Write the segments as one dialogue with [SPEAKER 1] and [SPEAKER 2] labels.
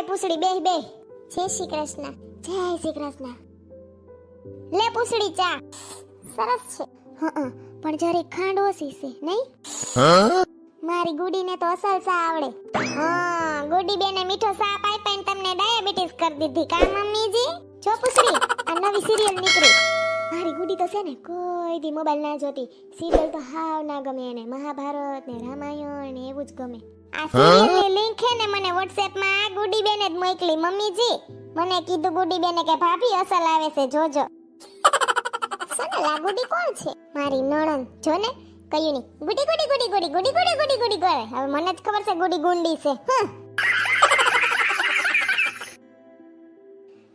[SPEAKER 1] પૂછડી બેહ બેહ. જય શ્રી કૃષ્ણ. જય શ્રી કૃષ્ણ. લે પૂછડી ચા. સરસ છે. પણ જરી ખાંડ ઓછી છે નહીં? મારી ગુડીને તો અસલ ચા આવડે. ગુડી બેને મીઠો ચા પાઈ પાઈને તમને ડાયાબિટીસ કરી દીધી કા મમ્મીજી? જો પૂછડી આ નવી સિરિયલ નીકળી. મારી ગુડી તો છે ને કોઈ દી મોબાઈલ ના જોતી. સિરિયલ તો હાવ ના ગમે એને. મહાભારત ને રામાયણ ને એવું જ ગમે. આ સિરિયલની લિંક છે ને મને WhatsApp માં ગુડી બેને જ મોકલી મમ્મીજી. મને કીધું ગુડી બેને કે ભાભી અસલ આવે છે જોજો. સોનલ આ ગુડી કોણ છે? મારી નણંદ. જો ને કયું ની ગુડી ગુડી ગુડી ગુડી ગુડી ગુડી ગુડી ગુડી કરે. હવે મને જ ખબર છે ગુડી ગુંડી છે.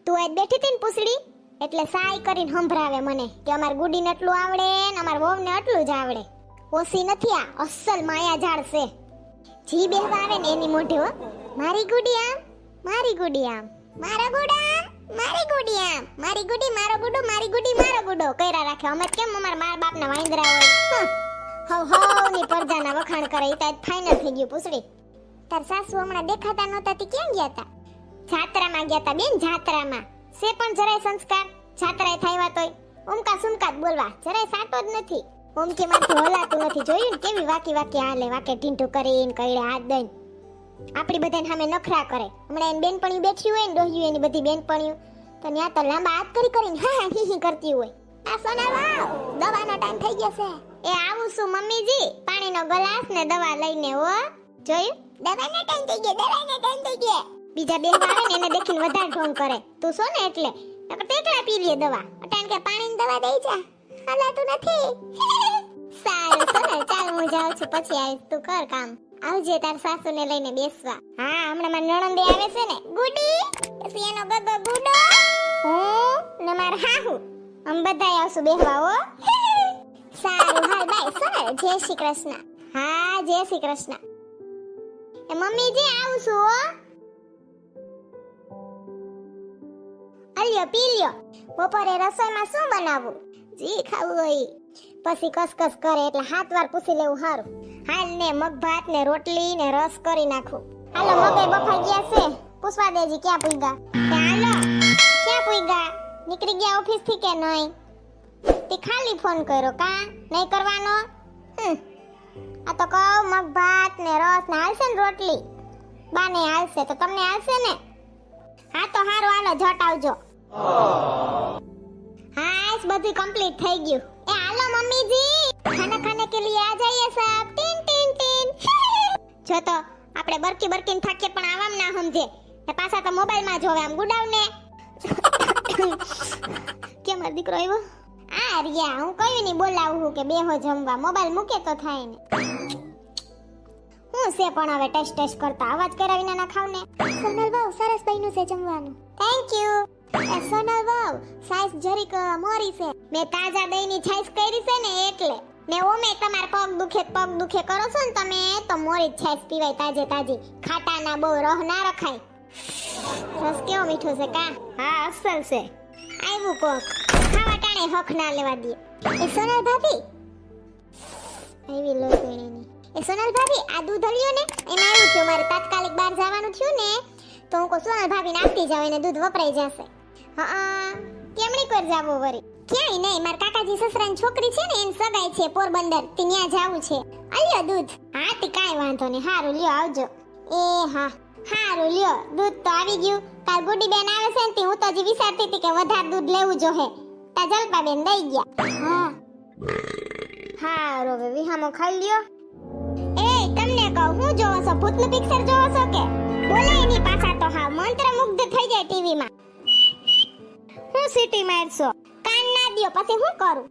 [SPEAKER 1] તું આજ બેઠી હતી ને પૂછડી એટલે સાય કરીને સંભળાવે મને કે અમાર ગુડીને એટલું આવડે ને અમાર વહુને એટલું જ આવડે. ઓસી નથી આ અસલ માયાજાળ છે. જી બેહવા આવે ને એની મોઢે હો. મારી ગુડી આમ, મારી ગુડી આમ, મારા ગુડા, મારી ગુડી આમ, મારી ગુડી મારો ગુડો, મારી ગુડી મારો ગુડો કઈરા રાખે. અમે કેમ અમાર માર બાપના વાંદરા હોય. હવ ની પરજાના વખાણ કરે. ઈ તો ફાઇનલ થઈ ગયું પૂછડી. તાર સાસુ હમણાં દેખાતા નહોતા તી ક્યાં ગયા તા? જાત્રામાં ગયા તા બેન, જાત્રામાં. સે પણ જરાય સંસ્કાર જાત્રાએ થાયવા તોય ઉમકા સુમકા જ બોલવા. જરાય સાટો જ નથી. ઓમકી માંથી હલાતું નથી. જોયું ને કેવી વાકી વાકી હાલે. વાકે ઢીંઢું કરીને કઈડે હાથ દઈને આપણી બધાને સામે નખરા કરે. હમણાં એની બેનપણીયું બેઠી હોય ને ડોહ્યું એની બધી બેનપણીયું તો ન્યા તો લાંબા હાથ કરીને હા હી હી કરતી હોય. આ સોના વાવ દવાનો ટાઈમ થઈ ગયો છે. એ આવું છું મમ્મીજી. પાણીનો ગ્લાસ ને દવા લઈને હો. જોયું દવાનો ટાઈમ થઈ ગયો, દવાનો ટાઈમ થઈ ગયો. બીજા બેહવા આવે ને એને દેખીને વધારે ઢોંગ કરે. તું સો ને એટલે નકર એકલા પી લે દવા. અટાણ કે પાણીની દવા દઈ જા. હાલાતું નથી. સારું સોને ચાલ હું જાઉં છું પછી આવીશ. તું કર કામ. આવજે તાર સાસુને લઈને બેસવા. હા હમણાં માર નણંદે આવે છે ને ગુડી પછી એનો ગગો ગુડો હું ને માર હાહુ અમે બધાય આવશું બેહવા હો. સારું હાલ બાય સોને. જય શ્રી કૃષ્ણ. હા જય શ્રી કૃષ્ણ. એ મમ્મીજી આવું છું હો. અલ્યો પી લ્યો. બપોરે રસોઈમાં શું બનાવું? જી ખાવું હોય પછી કસકસ કરે એટલે 7 વાર પૂછી લેવું સારું. હાલ ને મગ ભાત ને રોટલી ને રસ કરી નાખું. હાલો મગે બફાઈ ગયા છે. પૂછવા દેજી ક્યાં પૂગ્યા? હાલો ક્યાં પૂગ્યા? નીકળી ગયા ઓફિસ થી કે નહીં? તે ખાલી ફોન કર્યો કા નહીં કરવાનો? આ તો કહું મગ ભાત ને રસ ને હાલશે ને રોટલી બાને હાલશે તો તમને હાલશે ને? હા તો હારું હાલો જટ આવજો. હા બધું કમ્પ્લીટ થઈ ગયું. એ હાલો મમ્મીજી ખાના ખાને કે લીએ આ જાઈએ સાબ. Tin tin tin. જો તો આપણે બરકી બરકીને થાકે પણ આવામ ના સમજે ને પાછા તો મોબાઈલ માં જોવે. આમ ગુડાવ ને કે મારો દીકરો આવ્યો. આ રિયા હું કયું ની બોલાવું કે બેહો જમવા. મોબાઈલ મૂકે તો થાય ને. હું છે પણ હવે ટેસ્ટ ટેસ્ટ કરતા અવાજ કરાવીને ના ખાવ ને. સોનલ વાવ સરસ બન્યું છે જમવાનું. Thank you. એ સોનલ વાવ સાઈઝ જરીક મોરી છે. મેં તાજા દહીંની છાઈસ કરી છે ને એટલે ને ઓમે તમાર પગ દુખે કરો છો ને તમે તો મોરી છાઈસ પીવાય તાજે તાજી. ખાટા ના બહુ રહ ના રખાય. રસ કેવો મીઠો છે કા? હા અસલ છે. આવ્યું કોક ખાવા ટાણે હક ના લેવા દે. એ સોનલ ભાભી આવી લો પીણીની. એ સોનલ ભાભી આ દૂધ લ્યો ને એમાં આવ્યું થયું મારે તાત્કાલિક બહાર જવાનું થયું ને તો હું કો સોનલ ભાભી નાખતી જાવ એને દૂધ વપરાઈ જશે. કેમણી કર જાવો વરી? ક્યાંય નહીં માર કાકાજી સસરાની છોકરી છે ને એની સગાઈ છે પોરબંદર થી ન્યા જાવું છે. અલ્યો દૂધ. હા તી કાઈ વાંધો નહીં. હારું લ્યો આવજો. એ હા હારું લ્યો દૂધ તો આવી ગયું. તાર ગુડી બેન આવે છે ને હું તો હજી વિચારતી હતી કે વધારે દૂધ લેવું જોહે. તા જલપા બેન દઈ ગયા. હા હારું હવે વિહામો ખાઈ લ્યો. એ તમને કહું હું જોવો છો? ભૂતનું પિક્ચર જોવો છો કે? બોલાય ની પાછા તો હા મંત્રમુગ્ધ થઈ જાય ટીવી માં. હું સિટી મારશો કાન ના દિયો પછી હું કરું?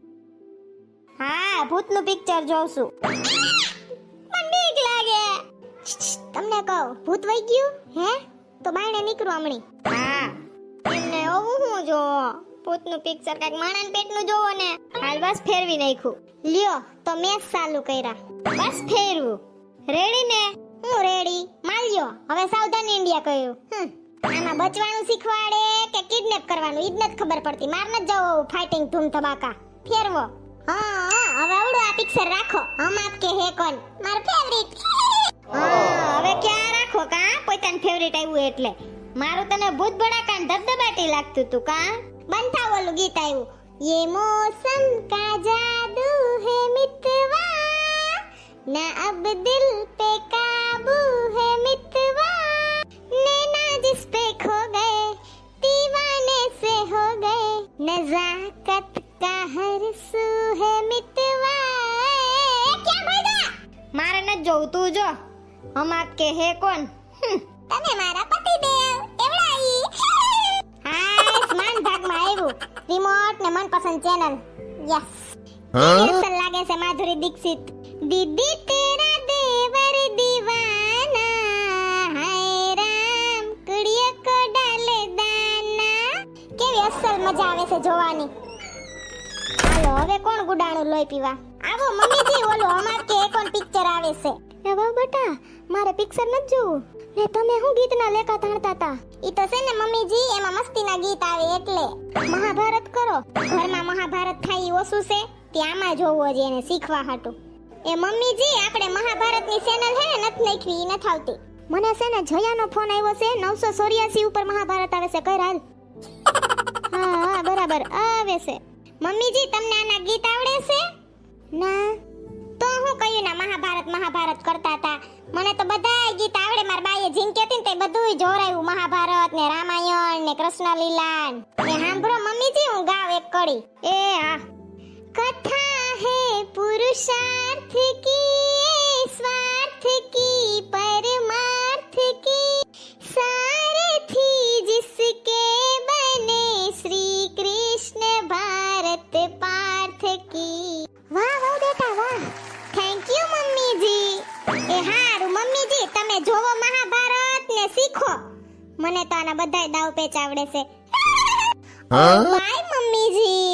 [SPEAKER 1] હા ભૂતનું પિક્ચર જોઉં છું. મને બીક લાગે. તમને કહું ભૂત વઈ ગયું હે તો બાયણે નીકળું હમણી. હા એમને ઓવું હું જો ભૂતનું પિક્ચર કાક માણાન પેટનું જોવો ને. હાલ બસ ફેરવી નાખ્યું. લ્યો તો મેચ ચાલુ કર્યા. બસ ફેરવું. રેડી ને? હું રેડી. માલ્યો હવે સાવધાન ઇન્ડિયા કહ્યું. આમાં બચવાનું શીખવાડે કે કિડનેપ કરવાનું ઈ જ નથી ખબર પડતી. માર ન જાવ ફાઇટિંગ ધૂમ ધમાકા. ફેરવો. હા હવે આવડો આ પિક્ચર રાખો. હમ આપ કે હે કોણ માર ફેવરિટ. હા હવે ક્યાં રાખો કા પોતાનું ફેવરિટ આવ્યું એટલે મારું તને ભૂત ભડાકાન ધબધબાટી લાગતું તું કા બંધ થાવ ઓલું ગીત આવ્યું ये मौसम का जादू है मितवा ना अब दिल पे काबू है मितवा नैना जिस पे खो गए दीवाने से हो गए नजाकत का हर सू है मितवा क्या बोला मारे न જોઉં તું જો હમ આપકે હે કોણ તમે મારા પતિદેવ એવડાઈ હાય સ્માન ભાગમાં આવ્યું રિમોટ ને મનપસંદ ચેનલ યસ અસલ લાગે છે માધુરી દીક્ષિત દીદી તેરા દેવર દીવાના હાય રામ કુડિયા કો ડાલે દાના કેવી અસલ મજા આવે છે જોવાની હાલો હવે કોણ ગુડાણું લોહી પીવા આવો મમ્મીજી ઓલો અમાર કે કોણ પિક્ચર આવે છે એ વાહ બેટા મારે પિક્ચર ન જોવું ને તમે હું ગીતના લેખા તાણતા તા ઈ તો છે ને મમ્મીજી એમાં મસ્તીના ગીત આવે એટલે મહાભારત કરો ઘરમાં મહાભારત થાય ઈ ઓછું છે ત્યાંમાં જોવો છે એને શીખવા હાટું એ મમ્મીજી આપણે મહાભારતની ચેનલ હે ને નથી નાખવી ઈ નથી આવતી મને છે ને જયાનો ફોન આવ્યો છે 984 ઉપર મહાભારત આવે છે કઈ હાલ હા બરાબર આવે છે મમ્મીજી તમને આના ગીત આવડે છે ના તો હું કયું ના મહાભારત કરતા હતા મને તો બધાય ગીત આવડે માર બાઈએ જીન કેતી ને તે બધુંય જોરાયું મહાભારત ને રામાયણ ને કૃષ્ણ લીલા ને સાંભળો મમ્મીજી હું ગાવ એક કડી એ હા કથા હે પુરુષાર્થ કી સ્વાર્થ કી પરમાર્થ કી સારથી जिसके बने श्री कृष्ण भारत पार्थ की वाह वाह बेटा वाह થેન્ક યુ મમ્મીજી એ હારું મમ્મીજી તમે જોવો મહાભારત ને શીખો મને તો આના બધાય દાવ પેચ આવડે છે બાય મમ્મીજી